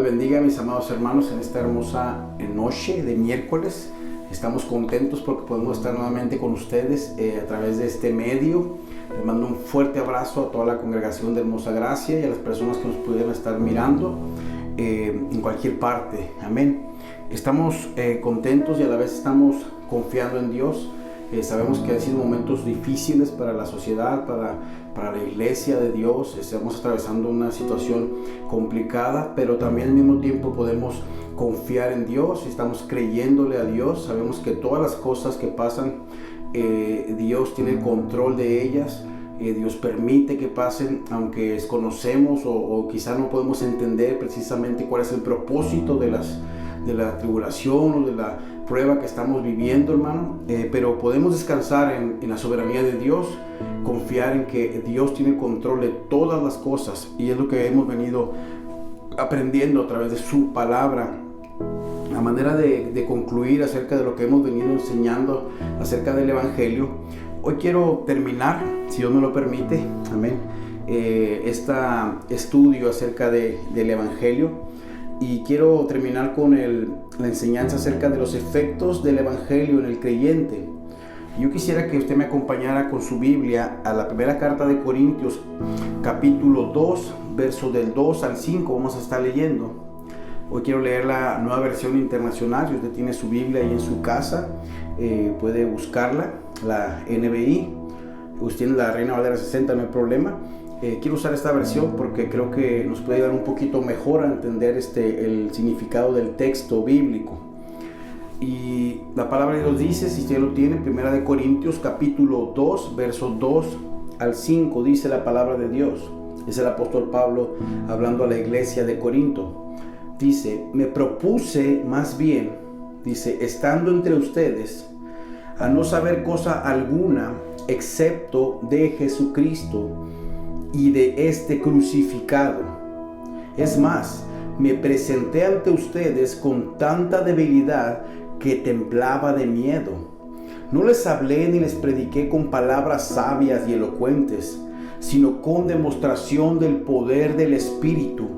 les bendiga, mis amados hermanos, en esta hermosa noche de miércoles. Estamos contentos porque podemos estar nuevamente con ustedes a través de este medio. Les mando un fuerte abrazo a toda la congregación de Hermosa Gracia y a las personas que nos pudieran estar mirando en cualquier parte. Amén. Estamos contentos y a la vez estamos confiando en Dios. Sabemos que han sido momentos difíciles para la sociedad, para la iglesia de Dios. Estamos atravesando una situación complicada, pero también al mismo tiempo podemos confiar en Dios. Estamos creyéndole a Dios. Sabemos que todas las cosas que pasan, Dios tiene el control de ellas. Dios permite que pasen, aunque desconocemos o quizá no podemos entender precisamente cuál es el propósito de la tribulación o de la prueba que estamos viviendo, hermano, pero podemos descansar en la soberanía de Dios, confiar en que Dios tiene control de todas las cosas, y es lo que hemos venido aprendiendo a través de su palabra. A manera de concluir acerca de lo que hemos venido enseñando acerca del Evangelio, hoy quiero terminar, si Dios me lo permite, amén, este estudio acerca del Evangelio. Y quiero terminar con la enseñanza acerca de los efectos del Evangelio en el creyente. Yo quisiera que usted me acompañara con su Biblia a la primera carta de Corintios, capítulo 2, versos del 2 al 5. Vamos a estar leyendo. Hoy quiero leer la Nueva Versión Internacional. Si usted tiene su Biblia ahí en su casa, puede buscarla, la NBI. Usted tiene la Reina Valera 60, no hay problema. Quiero usar esta versión porque creo que nos puede ayudar un poquito mejor a entender el significado del texto bíblico. Y la palabra de Dios dice, si usted lo tiene, primera de Corintios capítulo 2, versos 2 al 5, dice la palabra de Dios. Es el apóstol Pablo hablando a la iglesia de Corinto. Dice, me propuse más bien, dice, estando entre ustedes, a no saber cosa alguna excepto de Jesucristo y de este crucificado. Es más, me presenté ante ustedes con tanta debilidad que temblaba de miedo. No les hablé ni les prediqué con palabras sabias y elocuentes, sino con demostración del poder del Espíritu,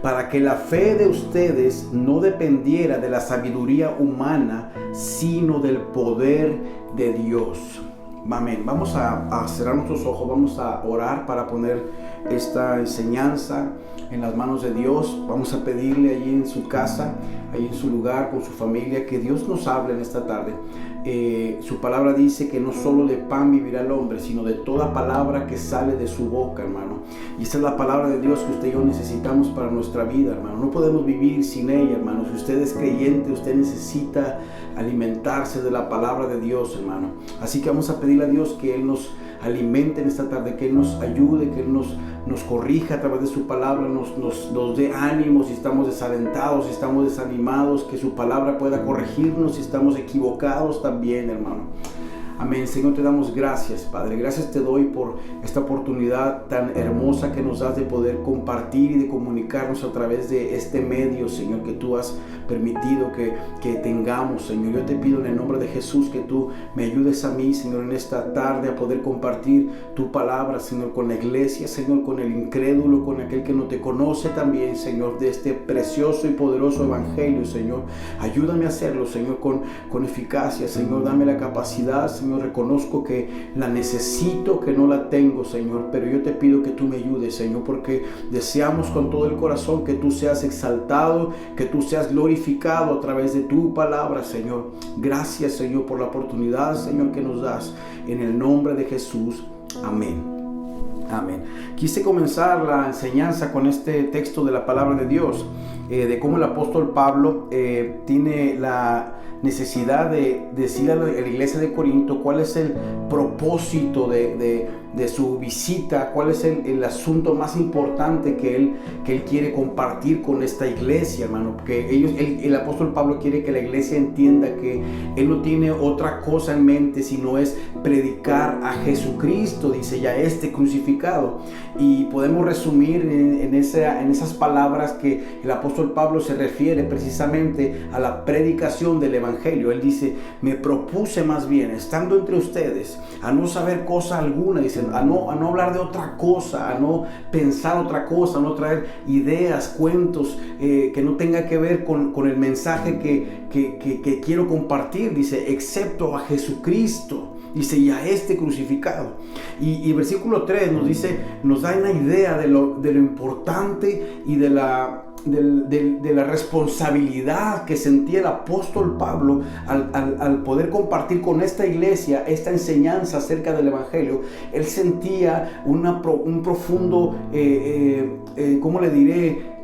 para que la fe de ustedes no dependiera de la sabiduría humana, sino del poder de Dios. Amén. Vamos a cerrar nuestros ojos, vamos a orar para poner esta enseñanza en las manos de Dios. Vamos a pedirle allí en su casa, allí en su lugar, con su familia, que Dios nos hable en esta tarde. Su palabra dice que no solo de pan vivirá el hombre, sino de toda palabra que sale de su boca, hermano. Y esta es la palabra de Dios que usted y yo necesitamos para nuestra vida, hermano. No podemos vivir sin ella, hermano. Si usted es creyente, usted necesita alimentarse de la palabra de Dios, hermano. Así que vamos a pedirle a Dios que Él nos alimente en esta tarde, que Él nos ayude, que Él nos corrija a través de su palabra, nos dé ánimo si estamos desalentados, si estamos desanimados, que su palabra pueda corregirnos si estamos equivocados también, hermano. Amén. Señor, te damos gracias, Padre. Gracias te doy por esta oportunidad tan hermosa que nos das de poder compartir y de comunicarnos a través de este medio, Señor, que tú has permitido que tengamos, Señor. Yo te pido en el nombre de Jesús que tú me ayudes a mí, Señor, en esta tarde a poder compartir tu palabra, Señor, con la iglesia, Señor, con el incrédulo, con aquel que no te conoce también, Señor, de este precioso y poderoso evangelio, Señor. Ayúdame a hacerlo, Señor, con eficacia, Señor. Dame la capacidad, Señor. Reconozco que la necesito, que no la tengo, Señor, pero yo te pido que tú me ayudes, Señor, porque deseamos con todo el corazón que tú seas exaltado, que tú seas glorificado a través de tu palabra, Señor. Gracias, Señor, por la oportunidad, Señor, que nos das. En el nombre de Jesús. Amén. Amén. Quise comenzar la enseñanza con este texto de la palabra de Dios, de cómo el apóstol Pablo tiene la necesidad de decir a la iglesia de Corinto cuál es el propósito de su visita, cuál es el asunto más importante que él quiere compartir con esta iglesia, hermano. Porque el apóstol Pablo quiere que la iglesia entienda que él no tiene otra cosa en mente, sino es predicar a Jesucristo, dice ya este crucificado. Y podemos resumir en esas palabras que el apóstol Pablo se refiere precisamente a la predicación del Evangelio Evangelio. Él dice, me propuse más bien, estando entre ustedes, a no saber cosa alguna, dice, a no hablar de otra cosa, a no pensar otra cosa, a no traer ideas, cuentos que no tenga que ver con el mensaje que quiero compartir, dice, excepto a Jesucristo. Dice, y a este crucificado. Y versículo 3 nos dice, nos da una idea de lo importante y de la responsabilidad que sentía el apóstol Pablo al poder compartir con esta iglesia esta enseñanza acerca del Evangelio. Él sentía un profundo, ¿cómo le diré?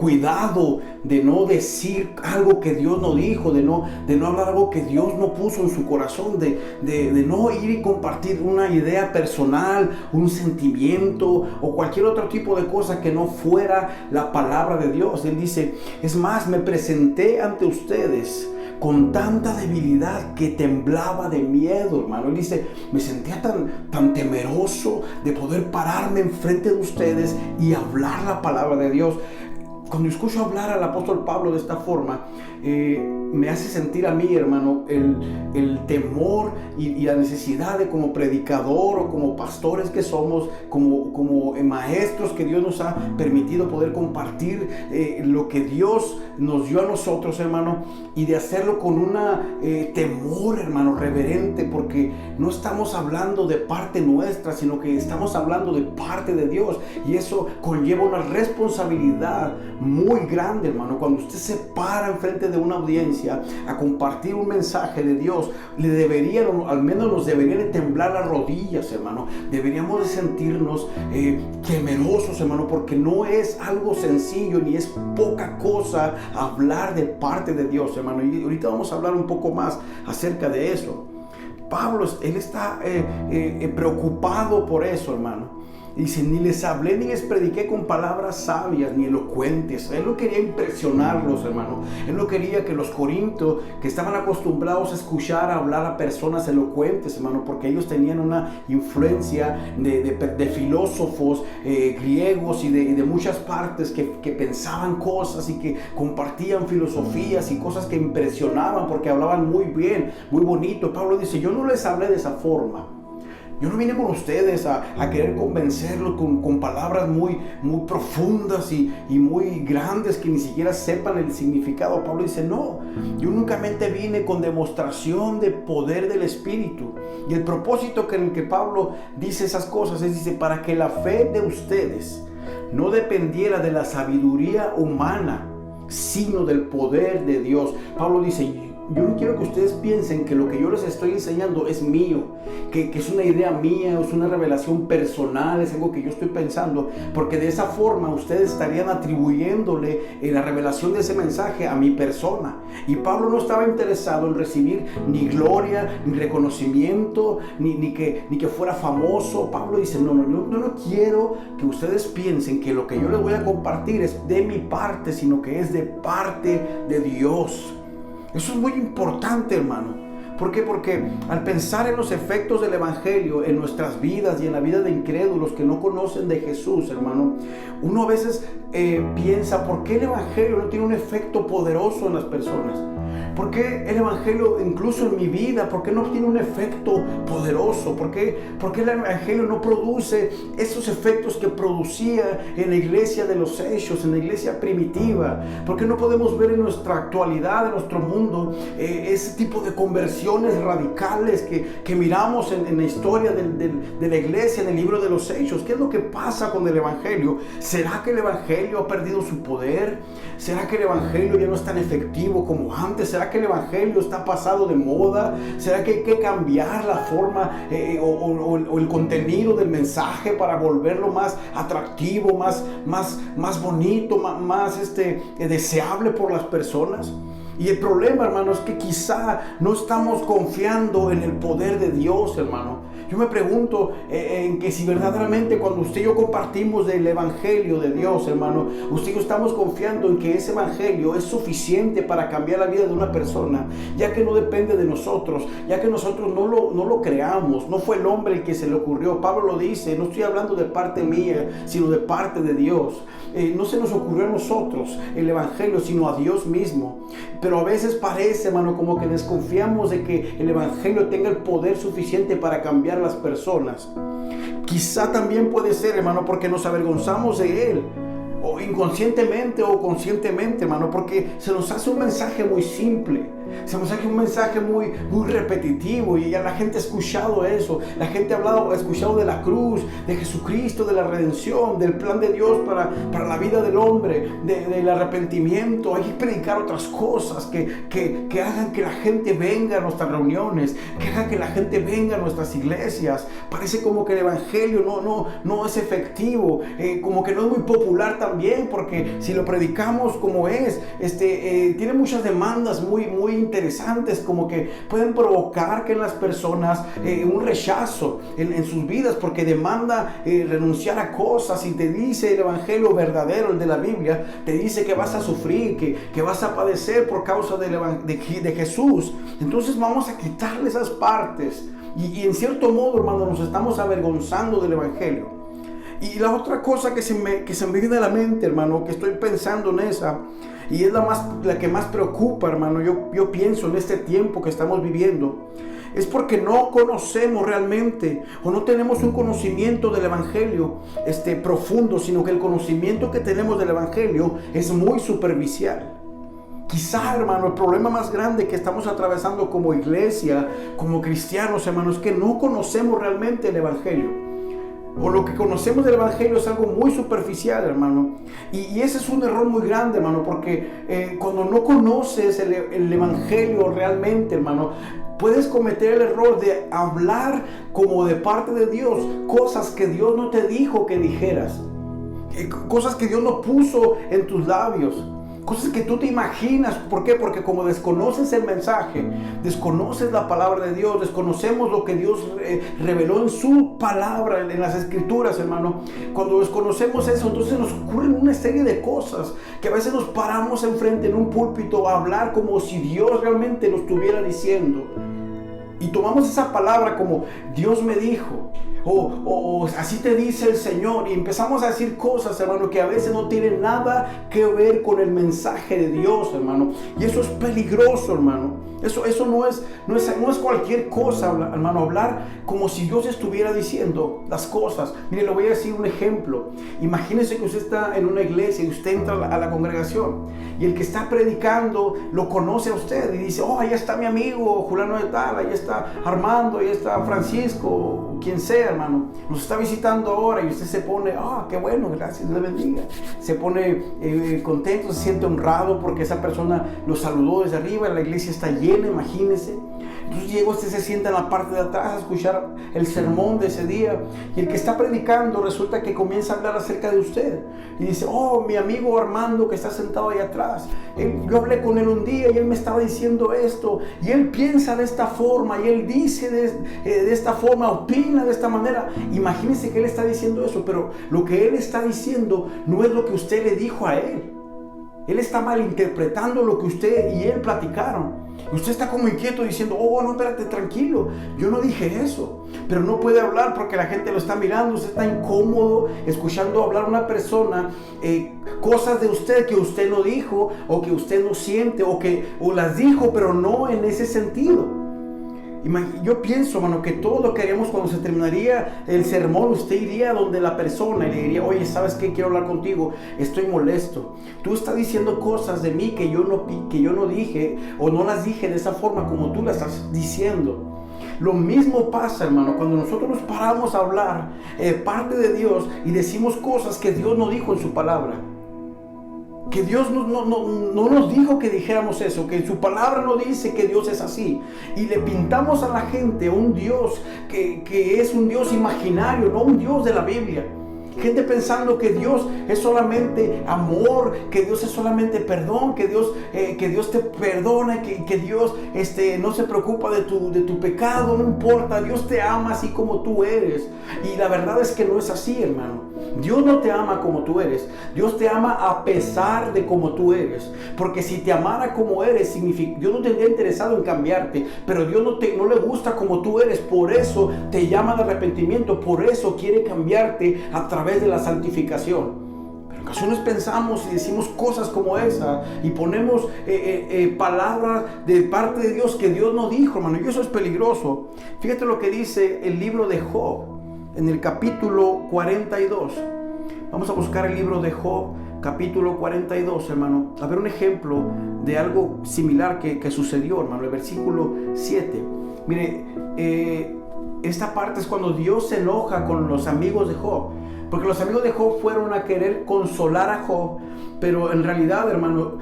Cuidado de no decir algo que Dios no dijo, de no hablar algo que Dios no puso en su corazón, de no ir y compartir una idea personal, un sentimiento o cualquier otro tipo de cosa que no fuera la palabra de Dios. Él dice, es más, me presenté ante ustedes con tanta debilidad que temblaba de miedo, hermano. Él dice, me sentía tan temeroso de poder pararme enfrente de ustedes y hablar la palabra de Dios. Cuando escucho hablar al apóstol Pablo de esta forma, me hace sentir a mí, hermano, el temor y la necesidad de, como predicador o como pastores que somos, como maestros que Dios nos ha permitido poder compartir lo que Dios nos dio a nosotros, hermano, y de hacerlo con una temor, hermano, reverente, porque no estamos hablando de parte nuestra, sino que estamos hablando de parte de Dios, y eso conlleva una responsabilidad muy grande, hermano. Cuando usted se para enfrente de una audiencia a compartir un mensaje de Dios, le deberían, al menos nos deberían de temblar las rodillas, hermano. Deberíamos de sentirnos temerosos, hermano, porque no es algo sencillo ni es poca cosa hablar de parte de Dios, hermano. Y ahorita vamos a hablar un poco más acerca de eso. Pablo, él está preocupado por eso, hermano. Dice, ni les hablé ni les prediqué con palabras sabias ni elocuentes. Él no quería impresionarlos, hermano. Él no quería que los corintios, que estaban acostumbrados a escuchar hablar a personas elocuentes, hermano, porque ellos tenían una influencia de filósofos griegos y de muchas partes que pensaban cosas y que compartían filosofías y cosas que impresionaban porque hablaban muy bien, muy bonito. Pablo dice, yo no les hablé de esa forma. Yo no vine con ustedes a querer convencerlos con palabras muy profundas y muy grandes que ni siquiera sepan el significado. Pablo dice, no, yo únicamente vine con demostración de poder del Espíritu. Y el propósito en el que Pablo dice esas cosas es, dice, para que la fe de ustedes no dependiera de la sabiduría humana, sino del poder de Dios. Pablo dice, yo no quiero que ustedes piensen que lo que yo les estoy enseñando es mío, que es una idea mía, es una revelación personal, es algo que yo estoy pensando, porque de esa forma ustedes estarían atribuyéndole la revelación de ese mensaje a mi persona. Y Pablo no estaba interesado en recibir ni gloria, ni reconocimiento, ni que fuera famoso. Pablo dice, no quiero que ustedes piensen que lo que yo les voy a compartir es de mi parte, sino que es de parte de Dios. Eso es muy importante, hermano. ¿Por qué? Porque al pensar en los efectos del Evangelio en nuestras vidas y en la vida de incrédulos que no conocen de Jesús, hermano, uno a veces piensa, ¿por qué el Evangelio no tiene un efecto poderoso en las personas? ¿Por qué el Evangelio, incluso en mi vida, por qué no tiene un efecto poderoso? ¿Por qué el Evangelio no produce esos efectos que producía en la iglesia de los hechos, en la iglesia primitiva? ¿Por qué no podemos ver en nuestra actualidad, en nuestro mundo, ese tipo de conversiones radicales que miramos en la historia de la iglesia, en el libro de los hechos? ¿Qué es lo que pasa con el Evangelio? ¿Será que el Evangelio ha perdido su poder? ¿Será que el Evangelio ya no es tan efectivo como antes? ¿Será que el Evangelio está pasado de moda? ¿Será que hay que cambiar la forma o el contenido del mensaje para volverlo más atractivo, más bonito, más deseable por las personas? Y el problema, hermano, es que quizá no estamos confiando en el poder de Dios, hermano. Yo me pregunto en que si verdaderamente cuando usted y yo compartimos del Evangelio de Dios, hermano, usted y yo estamos confiando en que ese Evangelio es suficiente para cambiar la vida de una persona, ya que no depende de nosotros, ya que nosotros no lo creamos, no fue el hombre el que se le ocurrió. Pablo lo dice, no estoy hablando de parte mía, sino de parte de Dios. No se nos ocurrió a nosotros el Evangelio, sino a Dios mismo. Pero a veces parece, hermano, como que desconfiamos de que el Evangelio tenga el poder suficiente para cambiar las personas. Quizá también puede ser, hermano, porque nos avergonzamos de él, o inconscientemente o conscientemente, hermano, porque se nos hace un mensaje muy simple, se nos hace un mensaje muy repetitivo, y ya la gente ha escuchado eso. La gente ha escuchado de la cruz, de Jesucristo, de la redención, del plan de Dios para la vida del hombre, del arrepentimiento. Hay que predicar otras cosas que hagan que la gente venga a nuestras reuniones, que hagan que la gente venga a nuestras iglesias. Parece como que el Evangelio no es efectivo, como que no es muy popular también, porque si lo predicamos como es, tiene muchas demandas muy interesantes, como que pueden provocar que en las personas un rechazo en sus vidas, porque demanda renunciar a cosas. Y te dice el Evangelio verdadero, el de la Biblia, te dice que vas a sufrir, que vas a padecer por causa de Jesús. Entonces vamos a quitarle esas partes, y en cierto modo, hermano, nos estamos avergonzando del Evangelio. Y la otra cosa que se me viene a la mente, hermano, que estoy pensando en esa, y es la que más preocupa, hermano, yo pienso en este tiempo que estamos viviendo, es porque no conocemos realmente, o no tenemos un conocimiento del Evangelio profundo, sino que el conocimiento que tenemos del Evangelio es muy superficial. Quizá, hermano, el problema más grande que estamos atravesando como iglesia, como cristianos, hermano, es que no conocemos realmente el Evangelio. O lo que conocemos del Evangelio es algo muy superficial, hermano. Y ese es un error muy grande, hermano, porque cuando no conoces el Evangelio realmente, hermano, puedes cometer el error de hablar como de parte de Dios, cosas que Dios no te dijo que dijeras, cosas que Dios no puso en tus labios, cosas que tú te imaginas. ¿Por qué? Porque como desconoces el mensaje, desconoces la palabra de Dios, desconocemos lo que Dios reveló en su palabra, en las escrituras, hermano. Cuando desconocemos eso, entonces nos ocurren una serie de cosas que a veces nos paramos enfrente en un púlpito a hablar como si Dios realmente lo estuviera diciendo. Y tomamos esa palabra como Dios me dijo, o así te dice el Señor, y empezamos a decir cosas, hermano, que a veces no tienen nada que ver con el mensaje de Dios, hermano. Y eso es peligroso, hermano. Eso no es cualquier cosa, hermano, hablar como si Dios estuviera diciendo las cosas. Mire, le voy a decir un ejemplo. Imagínese que usted está en una iglesia y usted entra a la congregación, y el que está predicando lo conoce a usted y dice: oh, ahí está mi amigo Juliano de tal, ahí está Armando, ahí está Francisco, quien sea, hermano, nos está visitando ahora. Y usted se pone: qué bueno, gracias, Dios le bendiga. Se pone contento, se siente honrado porque esa persona lo saludó desde arriba. La iglesia está llena, imagínese. Entonces llega usted, se sienta en la parte de atrás a escuchar el sermón de ese día, y el que está predicando resulta que comienza a hablar acerca de usted y dice: oh, mi amigo Armando que está sentado ahí atrás, yo hablé con él un día y él me estaba diciendo esto, y él piensa de esta forma, y él dice de esta forma, opina de esta manera. Imagínese que él está diciendo eso, pero lo que él está diciendo no es lo que usted le dijo a él. Él está malinterpretando lo que usted y él platicaron. Usted está como inquieto diciendo: oh, no, espérate, tranquilo, yo no dije eso. Pero no puede hablar porque la gente lo está mirando. Usted está incómodo escuchando hablar a una persona cosas de usted que usted no dijo, o que usted no siente, o las dijo, pero no en ese sentido. Yo pienso, hermano, que todo lo que haríamos cuando se terminaría el sermón, usted iría donde la persona y le diría: oye, ¿sabes qué? Quiero hablar contigo, estoy molesto. Tú estás diciendo cosas de mí que yo no dije, o no las dije de esa forma como tú las estás diciendo. Lo mismo pasa, hermano, cuando nosotros nos paramos a hablar parte de Dios y decimos cosas que Dios no dijo en su palabra. Que Dios no nos dijo que dijéramos eso, que en su palabra no dice que Dios es así. Y le pintamos a la gente un Dios que es un Dios imaginario, no un Dios de la Biblia. Gente pensando que Dios es solamente amor, que Dios es solamente perdón, que Dios te perdona, que Dios no se preocupa de tu pecado, no importa, Dios te ama así como tú eres. Y la verdad es que no es así, hermano. Dios no te ama como tú eres. Dios te ama a pesar de como tú eres. Porque si te amara como eres, significa, Dios no tendría interesado en cambiarte. Pero Dios no le gusta como tú eres. Por eso te llama de arrepentimiento. Por eso quiere cambiarte a través de la santificación. Pero en ocasiones pensamos y decimos cosas como esa. Y ponemos palabras de parte de Dios que Dios no dijo, hermano. Y eso es peligroso. Fíjate lo que dice el libro de Job. En el capítulo 42. Vamos a buscar el libro de Job, capítulo 42, hermano. A ver un ejemplo de algo similar que sucedió, hermano. El versículo 7. Mire, esta parte es cuando Dios se enoja con los amigos de Job. Porque los amigos de Job fueron a querer consolar a Job, pero en realidad, hermano,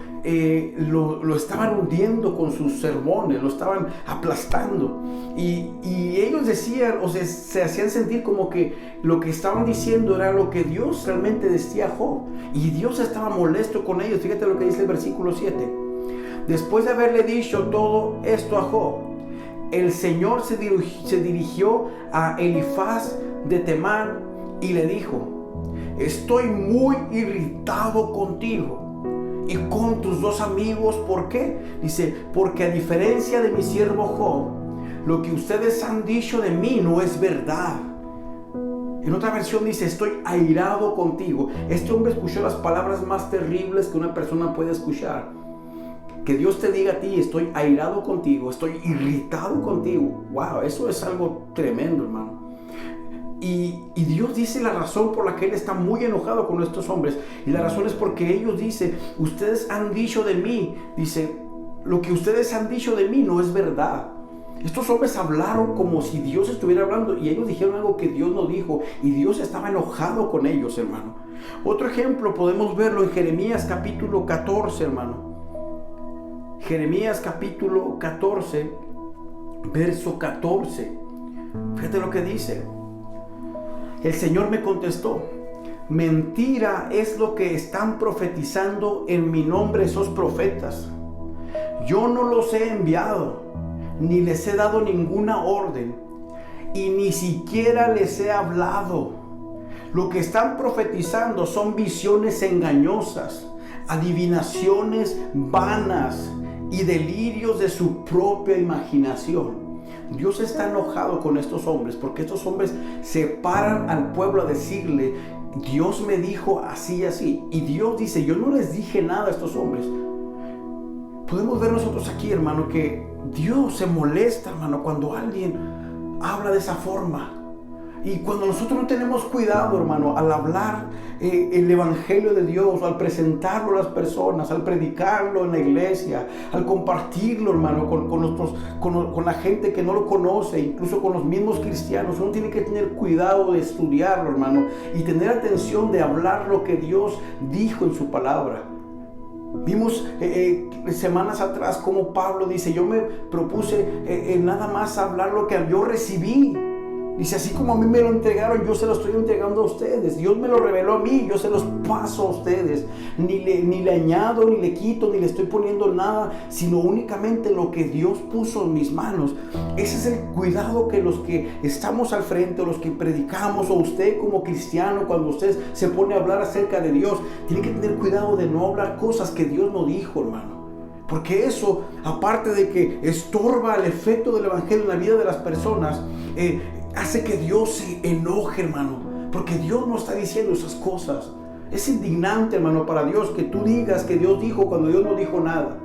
lo estaban hundiendo con sus sermones, lo estaban aplastando. Y ellos decían, o sea, se hacían sentir como que lo que estaban diciendo era lo que Dios realmente decía a Job. Y Dios estaba molesto con ellos. Fíjate lo que dice el versículo 7. Después de haberle dicho todo esto a Job, el Señor se dirigió a Elifaz de Temán y le dijo: estoy muy irritado contigo y con tus dos amigos. ¿Por qué? Dice, porque a diferencia de mi siervo Job, lo que ustedes han dicho de mí no es verdad. En otra versión dice, estoy airado contigo. Este hombre escuchó las palabras más terribles que una persona puede escuchar. Que Dios te diga a ti, estoy airado contigo, estoy irritado contigo. Wow, eso es algo tremendo, hermano. Y Dios dice la razón por la que Él está muy enojado con estos hombres. Y la razón es porque ellos dicen, ustedes han dicho de mí, dice, lo que ustedes han dicho de mí no es verdad. Estos hombres hablaron como si Dios estuviera hablando y ellos dijeron algo que Dios no dijo y Dios estaba enojado con ellos, hermano. Otro ejemplo podemos verlo en Jeremías capítulo 14, hermano. Jeremías capítulo 14, verso 14. Fíjate lo que dice. El Señor me contestó: mentira es lo que están profetizando en mi nombre esos profetas. Yo no los he enviado, ni les he dado ninguna orden, y ni siquiera les he hablado. Lo que están profetizando son visiones engañosas, adivinaciones vanas y delirios de su propia imaginación. Dios está enojado con estos hombres porque estos hombres se paran al pueblo a decirle, Dios me dijo así y así. Y Dios dice, yo no les dije nada a estos hombres. Podemos ver nosotros aquí, hermano, que Dios se molesta, hermano, cuando alguien habla de esa forma. Y cuando nosotros no tenemos cuidado, hermano, al hablar el evangelio de Dios, al presentarlo a las personas, al predicarlo en la iglesia, al compartirlo, hermano, con la gente que no lo conoce, incluso con los mismos cristianos, uno tiene que tener cuidado de estudiarlo, hermano, y tener atención de hablar lo que Dios dijo en su palabra. Vimos semanas atrás como Pablo dice, yo me propuse nada más hablar lo que yo recibí. Dice, así como a mí me lo entregaron, yo se lo estoy entregando a ustedes. Dios me lo reveló a mí, yo se los paso a ustedes. Ni le añado, ni le quito, ni le estoy poniendo nada, sino únicamente lo que Dios puso en mis manos. Ese es el cuidado que los que estamos al frente, los que predicamos, o usted como cristiano, cuando usted se pone a hablar acerca de Dios, tiene que tener cuidado de no hablar cosas que Dios no dijo, hermano. Porque eso, aparte de que estorba el efecto del evangelio en la vida de las personas, hace que Dios se enoje, hermano, porque Dios no está diciendo esas cosas. Es indignante, hermano, para Dios que tú digas que Dios dijo cuando Dios no dijo nada.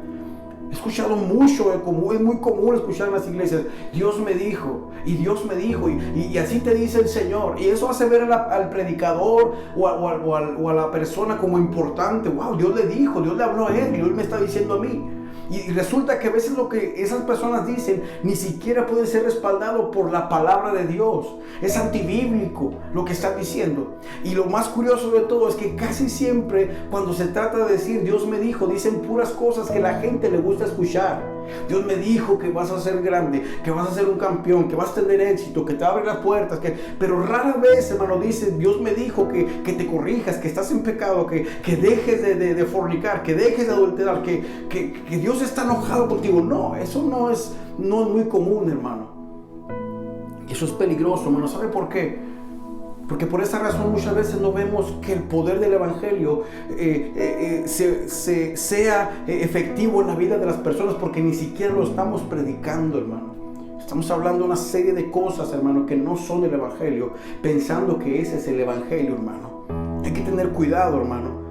He escuchado mucho, es muy común escuchar en las iglesias, Dios me dijo, y Dios me dijo, y así te dice el Señor. Y eso hace ver al predicador o a la persona como importante. Wow, Dios le dijo, Dios le habló a él, y Dios me está diciendo a mí. Y resulta que a veces lo que esas personas dicen ni siquiera puede ser respaldado por la palabra de Dios. Es antibíblico lo que están diciendo. Y lo más curioso de todo es que casi siempre cuando se trata de decir Dios me dijo, dicen puras cosas que la gente le gusta escuchar. Dios me dijo que vas a ser grande, que vas a ser un campeón, que vas a tener éxito, que te abre las puertas, pero rara vez, hermano, dice, Dios me dijo que te corrijas, que estás en pecado, que dejes de fornicar, que dejes de adulterar, que Dios está enojado contigo. No, eso no es muy común, hermano. Eso es peligroso, hermano. ¿Sabe por qué? Porque por esa razón muchas veces no vemos que el poder del Evangelio sea efectivo en la vida de las personas, porque ni siquiera lo estamos predicando, hermano. Estamos hablando una serie de cosas, hermano, que no son el Evangelio, pensando que ese es el Evangelio, hermano. Hay que tener cuidado, hermano.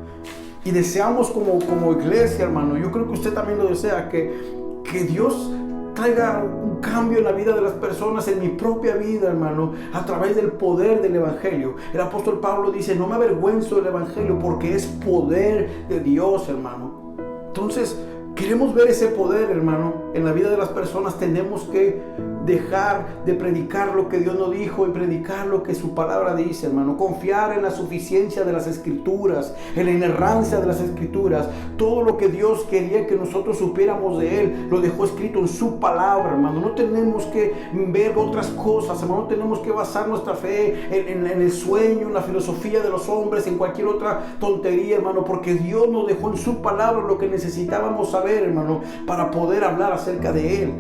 Y deseamos como iglesia, hermano, yo creo que usted también lo desea, que Dios traiga un cambio en la vida de las personas, en mi propia vida, hermano, a través del poder del Evangelio. El apóstol Pablo dice, no me avergüenzo del Evangelio porque es poder de Dios, hermano. Entonces, queremos ver ese poder, hermano, en la vida de las personas. Tenemos que dejar de predicar lo que Dios nos dijo y predicar lo que su palabra dice, hermano. Confiar en la suficiencia de las Escrituras, en la inerrancia de las Escrituras. Todo lo que Dios quería que nosotros supiéramos de Él, lo dejó escrito en su palabra, hermano. No tenemos que ver otras cosas, hermano. No tenemos que basar nuestra fe en el sueño, en la filosofía de los hombres, en cualquier otra tontería, hermano, porque Dios nos dejó en su palabra lo que necesitábamos saber, hermano, para poder hablar acerca de Él.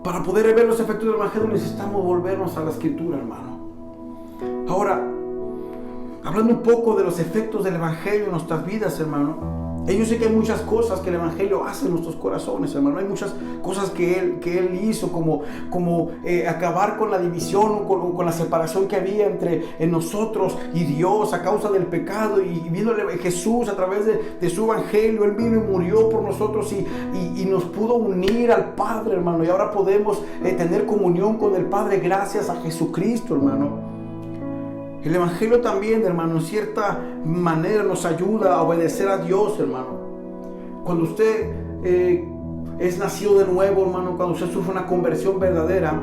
Para poder ver los efectos del Evangelio necesitamos volvernos a la Escritura, hermano. Ahora, hablando un poco de los efectos del Evangelio en nuestras vidas, hermano. Yo sé que hay muchas cosas que el Evangelio hace en nuestros corazones, hermano. Hay muchas cosas que Él hizo, como acabar con la división, con la separación que había entre nosotros y Dios a causa del pecado. Y vino Jesús a través de su Evangelio. Él vino y murió por nosotros y nos pudo unir al Padre, hermano. Y ahora podemos tener comunión con el Padre gracias a Jesucristo, hermano. El Evangelio también, hermano, en cierta manera nos ayuda a obedecer a Dios, hermano. Cuando usted es nacido de nuevo, hermano, cuando usted sufre una conversión verdadera,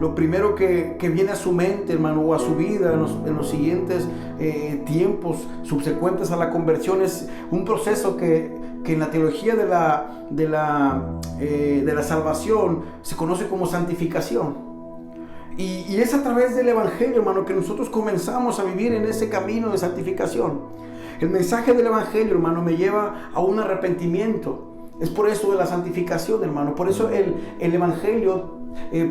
lo primero que viene a su mente, hermano, o a su vida en los siguientes tiempos subsecuentes a la conversión es un proceso que en la teología de la salvación se conoce como santificación. Y es a través del Evangelio, hermano, que nosotros comenzamos a vivir en ese camino de santificación. El mensaje del Evangelio, hermano, me lleva a un arrepentimiento. Es por eso de la santificación, hermano. Por eso el Evangelio,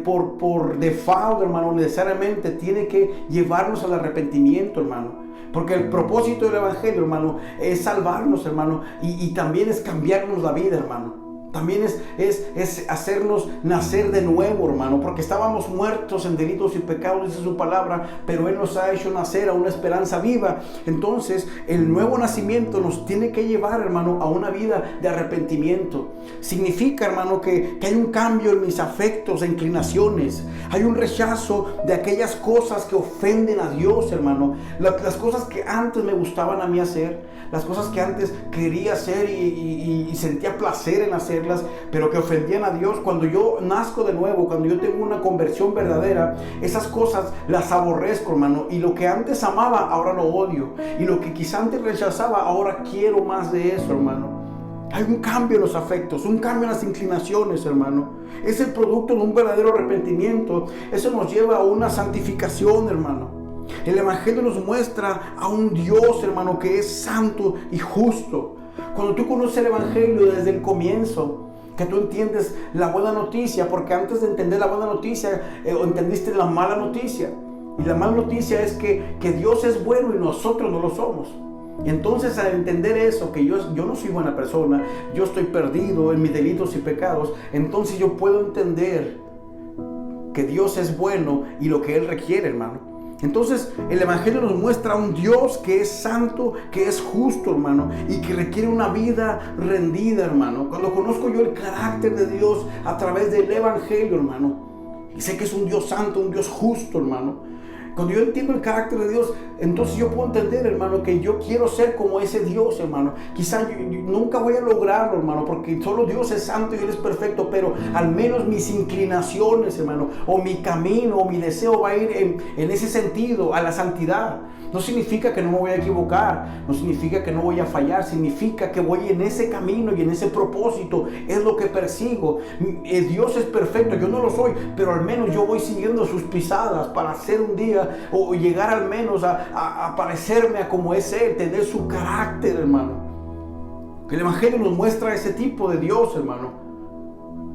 por default, hermano, necesariamente tiene que llevarnos al arrepentimiento, hermano. Porque el propósito del Evangelio, hermano, es salvarnos, hermano. Y también es cambiarnos la vida, hermano. También es hacernos nacer de nuevo, hermano, porque estábamos muertos en delitos y pecados, dice su palabra, pero Él nos ha hecho nacer a una esperanza viva. Entonces, el nuevo nacimiento nos tiene que llevar, hermano, a una vida de arrepentimiento. Significa, hermano, que hay un cambio en mis afectos e inclinaciones. Hay un rechazo de aquellas cosas que ofenden a Dios, hermano. Las cosas que antes me gustaban a mí hacer, las cosas que antes quería hacer y sentía placer en hacer, pero que ofendían a Dios. Cuando yo nazco de nuevo, cuando yo tengo una conversión verdadera, esas cosas las aborrezco, hermano, y lo que antes amaba, ahora lo odio, y lo que quizá antes rechazaba, ahora quiero más de eso, hermano. Hay un cambio en los afectos, un cambio en las inclinaciones, hermano. Es el producto de un verdadero arrepentimiento. Eso nos lleva a una santificación, hermano. El Evangelio nos muestra a un Dios, hermano, que es santo y justo. Cuando tú conoces el Evangelio desde el comienzo, que tú entiendes la buena noticia, porque antes de entender la buena noticia, entendiste la mala noticia. Y la mala noticia es que Dios es bueno y nosotros no lo somos. Entonces, al entender eso, que yo no soy buena persona, yo estoy perdido en mis delitos y pecados, entonces yo puedo entender que Dios es bueno y lo que Él requiere, hermano. Entonces el Evangelio nos muestra a un Dios que es santo, que es justo, hermano, y que requiere una vida rendida, hermano. Cuando conozco yo el carácter de Dios a través del Evangelio, hermano, y sé que es un Dios santo, un Dios justo, hermano. Cuando yo entiendo el carácter de Dios, entonces yo puedo entender, hermano, que yo quiero ser como ese Dios, hermano. Quizá yo nunca voy a lograrlo, hermano, porque solo Dios es santo y Él es perfecto, pero al menos mis inclinaciones, hermano, o mi camino, o mi deseo va a ir en ese sentido, a la santidad. No significa que no me voy a equivocar, no significa que no voy a fallar, significa que voy en ese camino y en ese propósito, es lo que persigo. Dios es perfecto, yo no lo soy, pero al menos yo voy siguiendo sus pisadas para hacer un día, o llegar al menos a parecerme a como es Él, tener su carácter, hermano. El Evangelio nos muestra ese tipo de Dios, hermano.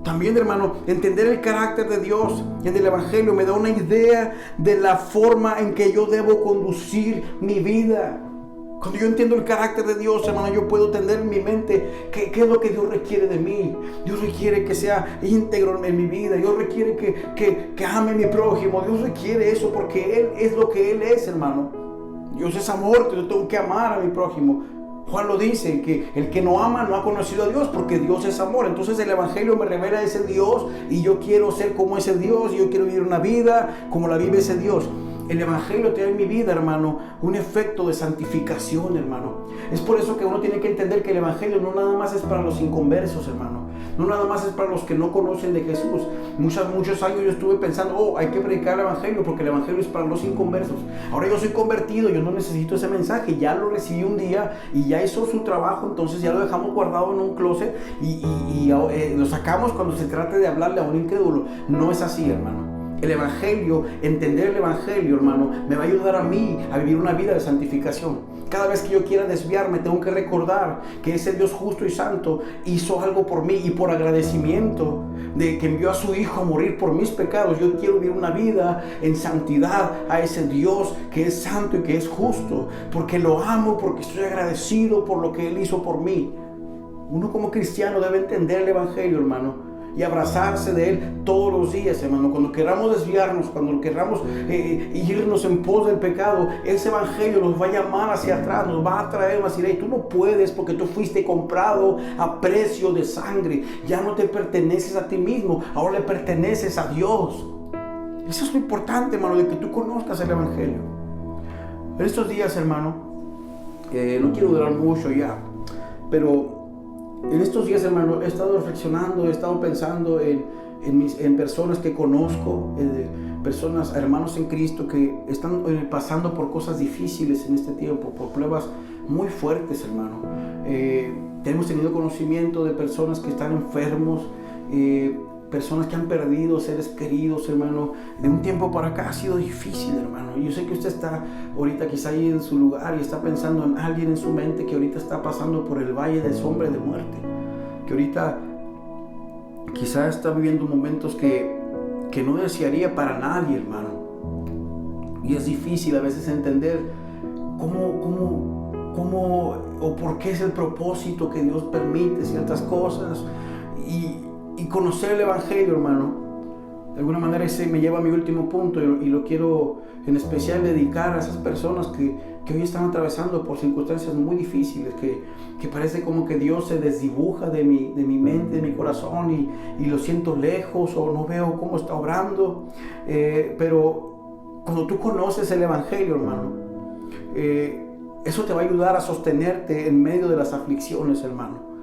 También, hermano, entender el carácter de Dios en el Evangelio me da una idea de la forma en que yo debo conducir mi vida. Cuando yo entiendo el carácter de Dios, hermano, yo puedo tener en mi mente qué es lo que Dios requiere de mí. Dios requiere que sea íntegro en mi vida. Dios requiere que ame a mi prójimo. Dios requiere eso porque Él es lo que Él es, hermano. Dios es amor, yo tengo que amar a mi prójimo. Juan lo dice, que el que no ama no ha conocido a Dios, porque Dios es amor. Entonces el Evangelio me revela ese Dios y yo quiero ser como ese Dios, y yo quiero vivir una vida como la vive ese Dios. El Evangelio tiene en mi vida, hermano, un efecto de santificación, hermano. Es por eso que uno tiene que entender que el Evangelio no nada más es para los inconversos, hermano. No nada más es para los que no conocen de Jesús. Muchos años yo estuve pensando, hay que predicar el Evangelio porque el Evangelio es para los inconversos. Ahora yo soy convertido, yo no necesito ese mensaje. Ya lo recibí un día y ya hizo su trabajo, entonces ya lo dejamos guardado en un closet y lo sacamos cuando se trate de hablarle a un incrédulo. No es así, hermano. El Evangelio, entender el Evangelio, hermano, me va a ayudar a mí a vivir una vida de santificación. Cada vez que yo quiera desviarme, tengo que recordar que ese Dios justo y santo hizo algo por mí, y por agradecimiento de que envió a su Hijo a morir por mis pecados, yo quiero vivir una vida en santidad a ese Dios que es santo y que es justo, porque lo amo, porque estoy agradecido por lo que Él hizo por mí. Uno como cristiano debe entender el Evangelio, hermano, y abrazarse de Él todos los días, hermano. Cuando queramos desviarnos, cuando queramos irnos en pos del pecado, ese Evangelio nos va a llamar hacia atrás, nos va a traer, va a decir: hey, tú no puedes, porque tú fuiste comprado a precio de sangre. Ya no te perteneces a ti mismo, ahora le perteneces a Dios. Eso es lo importante, hermano, de que tú conozcas el Evangelio. En estos días, hermano, no quiero durar mucho ya, pero en estos días, hermano, he estado reflexionando, he estado pensando en personas que conozco, personas, hermanos en Cristo, que están pasando por cosas difíciles en este tiempo, por pruebas muy fuertes, hermano. Hemos tenido conocimiento de personas que están enfermos, personas que han perdido seres queridos, hermano. De un tiempo para acá ha sido difícil, hermano. Yo sé que usted está ahorita quizá ahí en su lugar y está pensando en alguien en su mente que ahorita está pasando por el valle de sombra y de muerte, que ahorita quizá está viviendo momentos que no desearía para nadie, hermano. Y es difícil a veces entender cómo o por qué es el propósito que Dios permite ciertas cosas, y conocer el Evangelio, hermano. De alguna manera ese me lleva a mi último punto, y lo quiero en especial dedicar a esas personas que hoy están atravesando por circunstancias muy difíciles, que parece como que Dios se desdibuja de mi mente, de mi corazón, y lo siento lejos, o no veo cómo está obrando. Pero cuando tú conoces el Evangelio, hermano, eso te va a ayudar a sostenerte en medio de las aflicciones, hermano.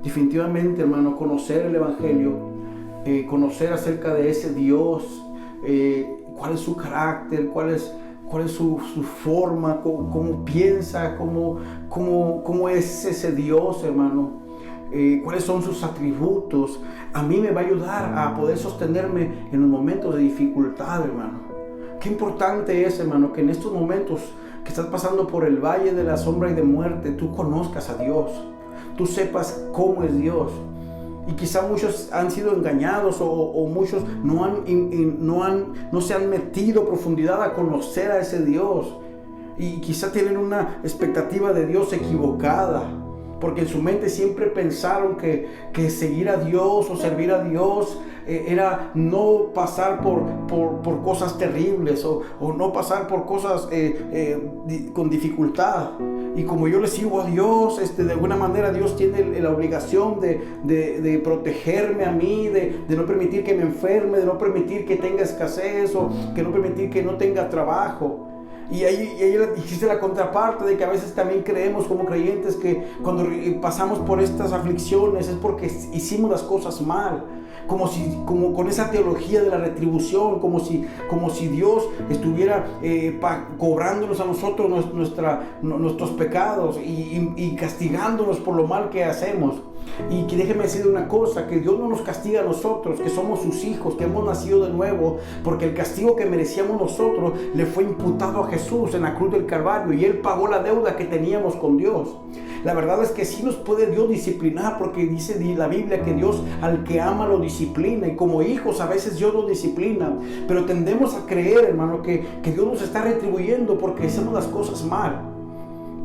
Definitivamente, hermano, conocer el Evangelio, conocer acerca de ese Dios, cuál es su carácter, cuál es su forma, cómo piensa, cómo es ese Dios, hermano, cuáles son sus atributos, a mí me va a ayudar a poder sostenerme en los momentos de dificultad, hermano. Qué importante es, hermano, que en estos momentos que estás pasando por el valle de la sombra y de muerte, tú conozcas a Dios. Tú sepas cómo es Dios. Y quizá muchos han sido engañados, o muchos no se han metido a profundidad a conocer a ese Dios, y quizá tienen una expectativa de Dios equivocada, porque en su mente siempre pensaron que seguir a Dios o servir a Dios era no pasar por cosas terribles, o no pasar por cosas con dificultad. y como yo le sigo a Dios, de alguna manera Dios tiene la obligación de protegerme a mí, de no permitir que me enferme, de no permitir que tenga escasez o que no permitir que no tenga trabajo. Y ahí existe la contraparte de que a veces también creemos como creyentes que cuando pasamos por estas aflicciones es porque hicimos las cosas mal. Como con esa teología de la retribución, como si Dios estuviera cobrándonos a nosotros nuestros pecados y castigándonos por lo mal que hacemos. Y que déjeme decir una cosa, que Dios no nos castiga a nosotros, que somos sus hijos, que hemos nacido de nuevo, porque el castigo que merecíamos nosotros le fue imputado a Jesús en la cruz del Calvario y Él pagó la deuda que teníamos con Dios. La verdad es que sí nos puede Dios disciplinar, porque dice la Biblia que Dios al que ama lo disciplina, y como hijos a veces Dios nos disciplina, pero tendemos a creer, hermano, que Dios nos está retribuyendo porque hacemos las cosas mal.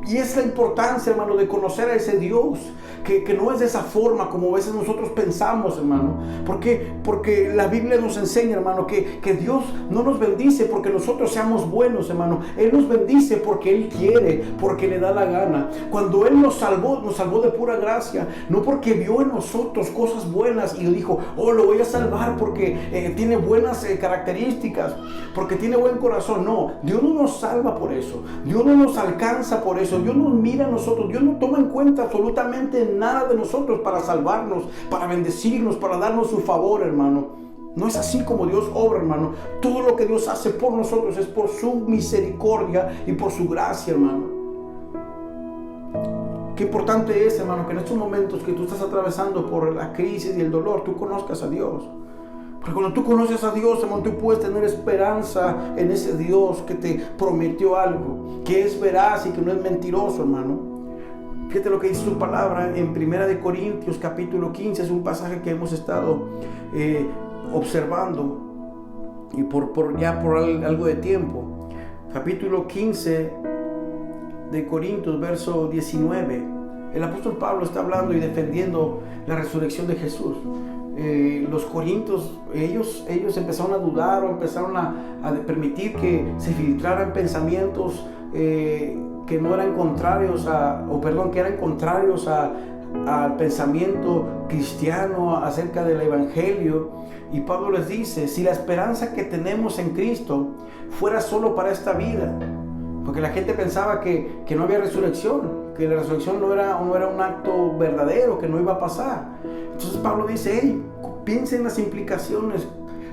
Y es la importancia, hermano, de conocer a ese Dios, que no es de esa forma como a veces nosotros pensamos, hermano. ¿Por qué? Porque la Biblia nos enseña, hermano, que Dios no nos bendice porque nosotros seamos buenos, hermano. Él nos bendice porque Él quiere, porque le da la gana. Cuando Él nos salvó de pura gracia, no porque vio en nosotros cosas buenas y dijo, oh, lo voy a salvar porque tiene buenas características, porque tiene buen corazón. No, Dios no nos salva por eso. Dios no nos alcanza por eso. Dios nos mira a nosotros. Dios no toma en cuenta absolutamente nada de nosotros para salvarnos, para bendecirnos, para darnos su favor, hermano. No es así como Dios obra, hermano. Todo lo que Dios hace por nosotros es por su misericordia y por su gracia, hermano. Qué importante es, hermano, que en estos momentos que tú estás atravesando por la crisis y el dolor, tú conozcas a Dios. Porque cuando tú conoces a Dios, hermano, tú puedes tener esperanza en ese Dios que te prometió algo, que es veraz y que no es mentiroso, hermano. Fíjate lo que dice su palabra en 1 Corintios capítulo 15, es un pasaje que hemos estado observando y por algo de tiempo. Capítulo 15 de Corintios, verso 19. El apóstol Pablo está hablando y defendiendo la resurrección de Jesús. Los corintios, ellos empezaron a dudar o empezaron a permitir que se filtraran pensamientos que no eran contrarios que eran contrarios al pensamiento cristiano acerca del evangelio. Y Pablo les dice, si la esperanza que tenemos en Cristo fuera solo para esta vida, porque la gente pensaba que no había resurrección, que la resurrección no era un acto verdadero, que no iba a pasar. Entonces Pablo dice, hey, piensen en las implicaciones.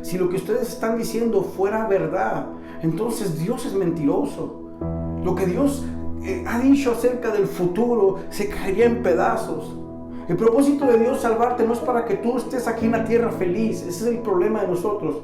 Si lo que ustedes están diciendo fuera verdad, entonces Dios es mentiroso. Lo que Dios ha dicho acerca del futuro se caería en pedazos. El propósito de Dios salvarte no es para que tú estés aquí en la tierra feliz. Ese es el problema de nosotros,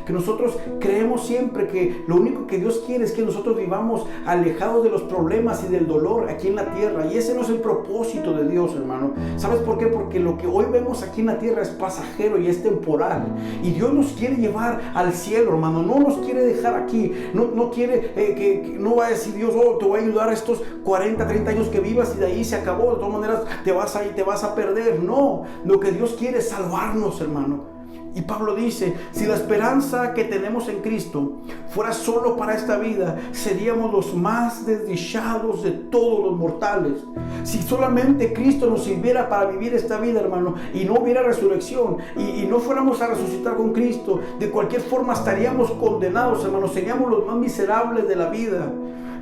que nosotros creemos siempre que lo único que Dios quiere es que nosotros vivamos alejados de los problemas y del dolor aquí en la tierra, y ese no es el propósito de Dios, hermano. ¿Sabes por qué? Porque lo que hoy vemos aquí en la tierra es pasajero y es temporal, y Dios nos quiere llevar al cielo, hermano. No nos quiere dejar aquí. No quiere no va a decir Dios, oh, te voy a ayudar a estos 40, 30 años que vivas y de ahí se acabó, de todas maneras te vas a perder. No, lo que Dios quiere es salvarnos, hermano. Y Pablo dice, si la esperanza que tenemos en Cristo fuera solo para esta vida, seríamos los más desdichados de todos los mortales. Si solamente Cristo nos sirviera para vivir esta vida, hermano, y no hubiera resurrección, y no fuéramos a resucitar con Cristo, de cualquier forma estaríamos condenados, hermano. Seríamos los más miserables de la vida.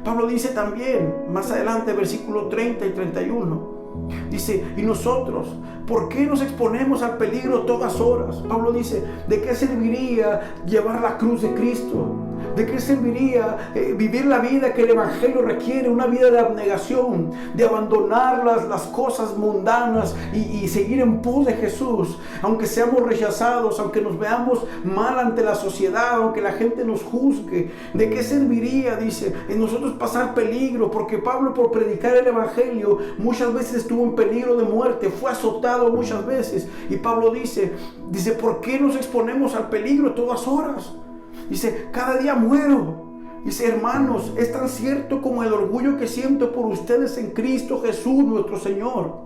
Pablo dice también, más adelante, versículo 30 y 31, dice, y nosotros, ¿por qué nos exponemos al peligro todas horas? Pablo dice, ¿de qué serviría llevar la cruz de Cristo? ¿De qué serviría vivir la vida que el evangelio requiere? Una vida de abnegación, de abandonar las cosas mundanas y seguir en pos de Jesús, aunque seamos rechazados, aunque nos veamos mal ante la sociedad, aunque la gente nos juzgue. ¿De qué serviría, dice, en nosotros pasar peligro? Porque Pablo, por predicar el evangelio, muchas veces estuvo en peligro de muerte, fue azotado muchas veces. Y Pablo dice, ¿por qué nos exponemos al peligro todas horas? Dice, cada día muero. Dice, hermanos, es tan cierto como el orgullo que siento por ustedes en Cristo Jesús nuestro Señor.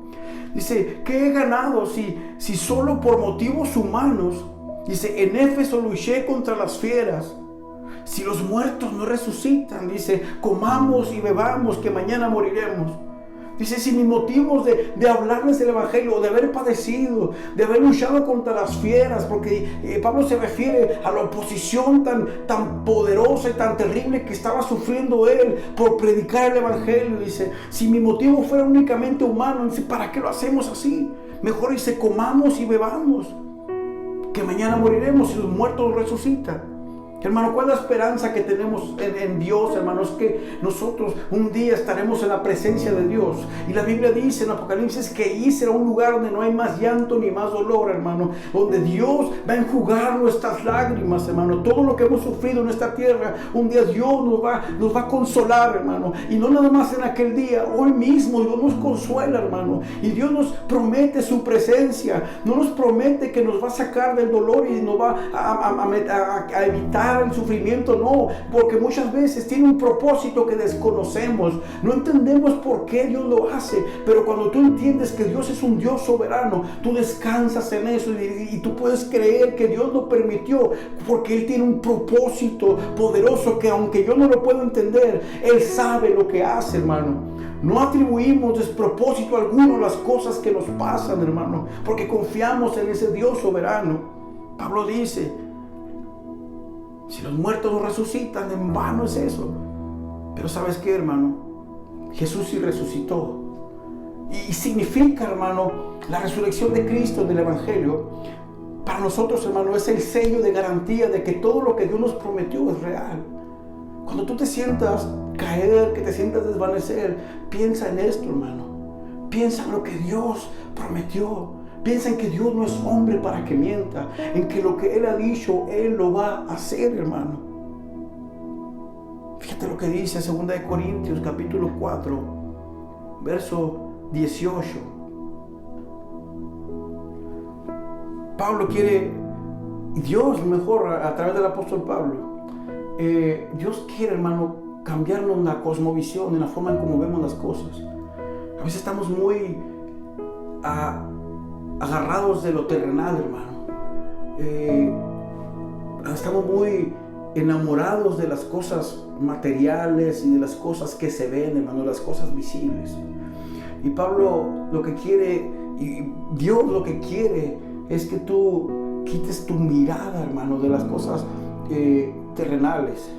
Dice, ¿qué he ganado si solo por motivos humanos? Dice, en Éfeso luché contra las fieras. Si los muertos no resucitan, dice, comamos y bebamos que mañana moriremos. Dice, si mis motivos de hablarles del Evangelio, de haber padecido, de haber luchado contra las fieras, porque Pablo se refiere a la oposición tan poderosa y tan terrible que estaba sufriendo él por predicar el Evangelio. Dice, si mi motivo fuera únicamente humano, dice, ¿para qué lo hacemos así? Mejor dice, comamos y bebamos, que mañana moriremos si los muertos resucitan. Hermano, ¿cuál es la esperanza que tenemos en Dios, hermano? Es que nosotros un día estaremos en la presencia de Dios. Y la Biblia dice en Apocalipsis que allí será un lugar donde no hay más llanto ni más dolor, hermano. Donde Dios va a enjugar nuestras lágrimas, hermano. Todo lo que hemos sufrido en esta tierra, un día Dios nos va a consolar, hermano. Y no nada más en aquel día, hoy mismo Dios nos consuela, hermano. Y Dios nos promete su presencia. No nos promete que nos va a sacar del dolor y nos va a evitar el sufrimiento, no, porque muchas veces tiene un propósito que desconocemos, no entendemos por qué Dios lo hace, pero cuando tú entiendes que Dios es un Dios soberano, tú descansas en eso y tú puedes creer que Dios lo permitió, porque Él tiene un propósito poderoso que aunque yo no lo puedo entender, Él sabe lo que hace, hermano. No atribuimos despropósito alguno a las cosas que nos pasan, hermano, porque confiamos en ese Dios soberano. Pablo dice, si los muertos no resucitan, en vano es eso. Pero ¿sabes qué, hermano? Jesús sí resucitó. Y significa, hermano, la resurrección de Cristo en el Evangelio. Para nosotros, hermano, es el sello de garantía de que todo lo que Dios nos prometió es real. Cuando tú te sientas caer, que te sientas desvanecer, piensa en esto, hermano. Piensa en lo que Dios prometió. Piensa en que Dios no es hombre para que mienta, en que lo que Él ha dicho, Él lo va a hacer, hermano. Fíjate lo que dice 2 de Corintios, capítulo 4, verso 18. Pablo quiere, Dios mejor, a través del apóstol Pablo, Dios quiere, hermano, cambiarnos la cosmovisión, en la forma en cómo vemos las cosas. A veces estamos muy agarrados de lo terrenal, hermano. Estamos muy enamorados de las cosas materiales y de las cosas que se ven, hermano, las cosas visibles. Y Pablo lo que quiere, y Dios lo que quiere, es que tú quites tu mirada, hermano, de las cosas terrenales,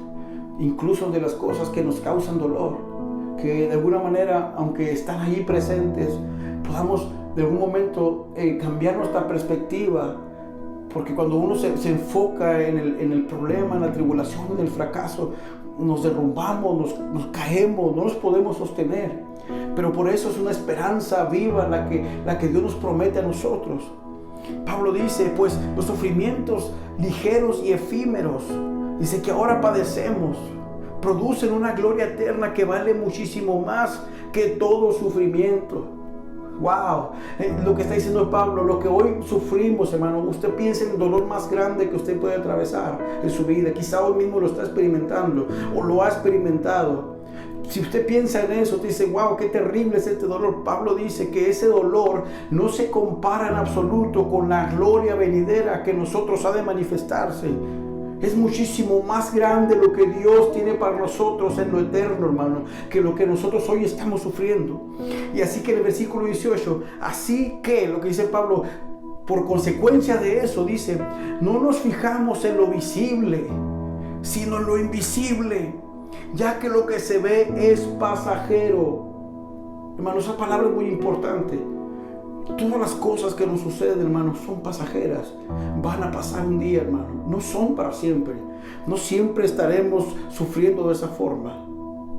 incluso de las cosas que nos causan dolor, que de alguna manera, aunque están ahí presentes, podamos de algún momento cambiar nuestra perspectiva, porque cuando uno se enfoca en el problema, en la tribulación, en el fracaso, nos derrumbamos, nos caemos, no nos podemos sostener. Pero por eso es una esperanza viva la que Dios nos promete a nosotros. Pablo dice, pues los sufrimientos ligeros y efímeros, dice que ahora padecemos, producen una gloria eterna que vale muchísimo más que todo sufrimiento. Wow, lo que está diciendo Pablo, lo que hoy sufrimos, hermano, usted piensa en el dolor más grande que usted puede atravesar en su vida. Quizá hoy mismo lo está experimentando o lo ha experimentado. Si usted piensa en eso, te dice, wow, qué terrible es este dolor. Pablo dice que ese dolor no se compara en absoluto con la gloria venidera que nosotros ha de manifestarse. Es muchísimo más grande lo que Dios tiene para nosotros en lo eterno, hermano, que lo que nosotros hoy estamos sufriendo. Y así que en el versículo 18, así que, lo que dice Pablo, por consecuencia de eso, dice, no nos fijamos en lo visible, sino en lo invisible, ya que lo que se ve es pasajero. Hermano, esa palabra es muy importante. Todas las cosas que nos suceden, hermano, son pasajeras. Van a pasar un día, hermano. No son para siempre. No siempre estaremos sufriendo de esa forma.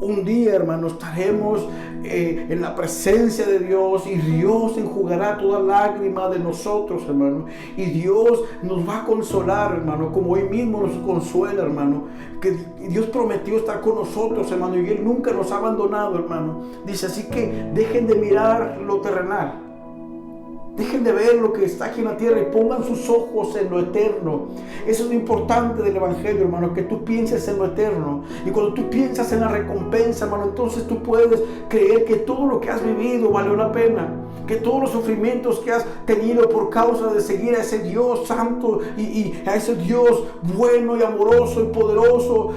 Un día, hermano, estaremos en la presencia de Dios y Dios enjugará toda lágrima de nosotros, hermano. Y Dios nos va a consolar, hermano, como hoy mismo nos consuela, hermano. Que Dios prometió estar con nosotros, hermano, y Él nunca nos ha abandonado, hermano. Dice, así que dejen de mirar lo terrenal. Dejen de ver lo que está aquí en la tierra y pongan sus ojos en lo eterno. Eso es lo importante del Evangelio, hermano, que tú pienses en lo eterno. Y cuando tú piensas en la recompensa, hermano, entonces tú puedes creer que todo lo que has vivido valió la pena. Que todos los sufrimientos que has tenido por causa de seguir a ese Dios santo y a ese Dios bueno y amoroso y poderoso,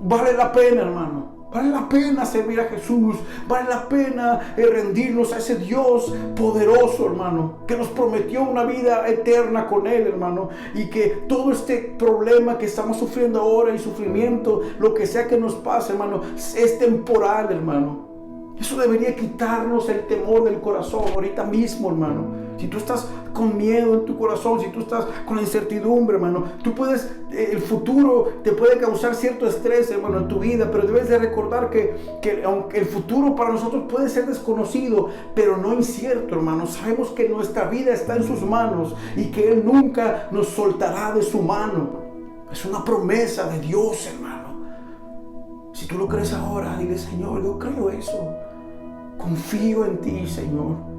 vale la pena, hermano. Vale la pena servir a Jesús. Vale la pena rendirnos a ese Dios poderoso, hermano, que nos prometió una vida eterna con Él, hermano. Y que todo este problema que estamos sufriendo ahora y sufrimiento, lo que sea que nos pase, hermano, es temporal, hermano. Eso debería quitarnos el temor del corazón ahorita mismo, hermano. Si tú estás con miedo en tu corazón, si tú estás con incertidumbre, hermano, tú puedes, el futuro te puede causar cierto estrés, hermano, en tu vida, pero debes de recordar que aunque el futuro para nosotros puede ser desconocido, pero no incierto, hermano. Sabemos que nuestra vida está en sus manos y que Él nunca nos soltará de su mano. Es una promesa de Dios, hermano. Si tú lo crees ahora, dile: Señor, yo creo eso. Confío en ti, Señor.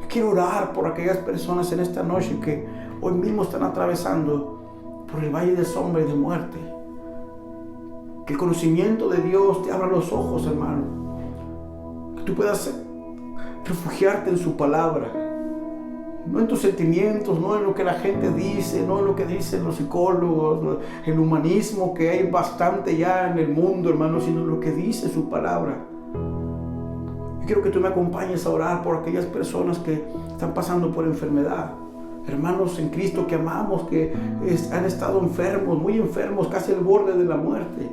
Quiero orar por aquellas personas en esta noche que hoy mismo están atravesando por el valle de sombra y de muerte. Que el conocimiento de Dios te abra los ojos, hermano. Que tú puedas refugiarte en su palabra. No en tus sentimientos, no en lo que la gente dice, no en lo que dicen los psicólogos, el humanismo que hay bastante ya en el mundo, hermano, sino en lo que dice su palabra. Quiero que tú me acompañes a orar por aquellas personas que están pasando por enfermedad. Hermanos en Cristo que amamos, que han estado enfermos, muy enfermos, casi al borde de la muerte.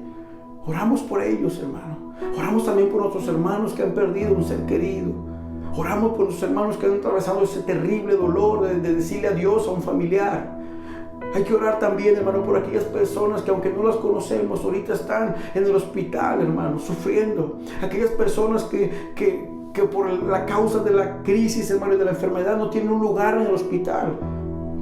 Oramos por ellos, hermano. Oramos también por nuestros hermanos que han perdido un ser querido. Oramos por nuestros hermanos que han atravesado ese terrible dolor de decirle adiós a un familiar. Hay que orar también, hermano, por aquellas personas que aunque no las conocemos, ahorita están en el hospital, hermano, sufriendo. Aquellas personas que por la causa de la crisis, hermano, y de la enfermedad no tienen un lugar en el hospital.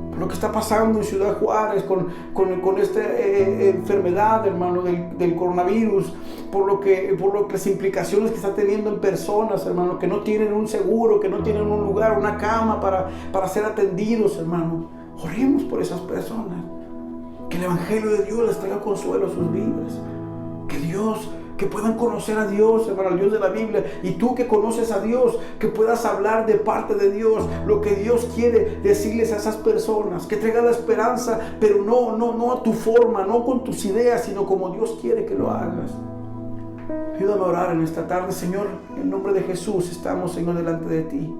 Por lo que está pasando en Ciudad Juárez con esta enfermedad, hermano, del coronavirus. Por lo que las implicaciones que está teniendo en personas, hermano, que no tienen un seguro, que no tienen un lugar, una cama para ser atendidos, hermano. Oremos por esas personas. Que el Evangelio de Dios les traiga consuelo a sus vidas. Que puedan conocer a Dios, hermano, al Dios de la Biblia. Y tú que conoces a Dios, que puedas hablar de parte de Dios lo que Dios quiere decirles a esas personas. Que traiga la esperanza, pero no a tu forma, no con tus ideas, sino como Dios quiere que lo hagas. Ayúdame a orar en esta tarde, Señor. En nombre de Jesús estamos, Señor, delante de ti.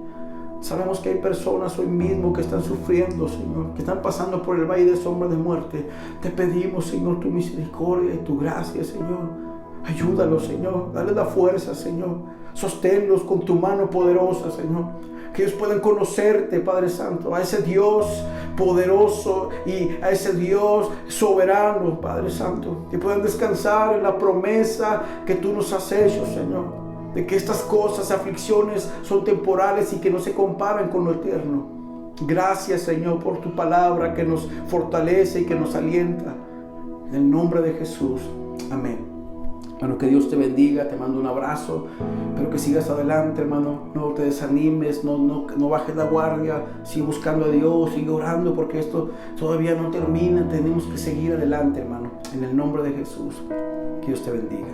Sabemos que hay personas hoy mismo que están sufriendo, Señor, que están pasando por el valle de sombra de muerte. Te pedimos, Señor, tu misericordia y tu gracia, Señor. Ayúdalos, Señor. Dale la fuerza, Señor. Sosténlos con tu mano poderosa, Señor. Que ellos puedan conocerte, Padre Santo, a ese Dios poderoso y a ese Dios soberano, Padre Santo. Que puedan descansar en la promesa que tú nos has hecho, Señor. De que estas cosas, aflicciones son temporales y que no se comparan con lo eterno. Gracias, Señor, por tu palabra que nos fortalece y que nos alienta. En el nombre de Jesús. Amén. Hermano, que Dios te bendiga, te mando un abrazo, pero que sigas adelante, hermano, no te desanimes, no bajes la guardia, sigue buscando a Dios, sigue orando, porque esto todavía no termina, tenemos que seguir adelante, hermano, en el nombre de Jesús. Que Dios te bendiga.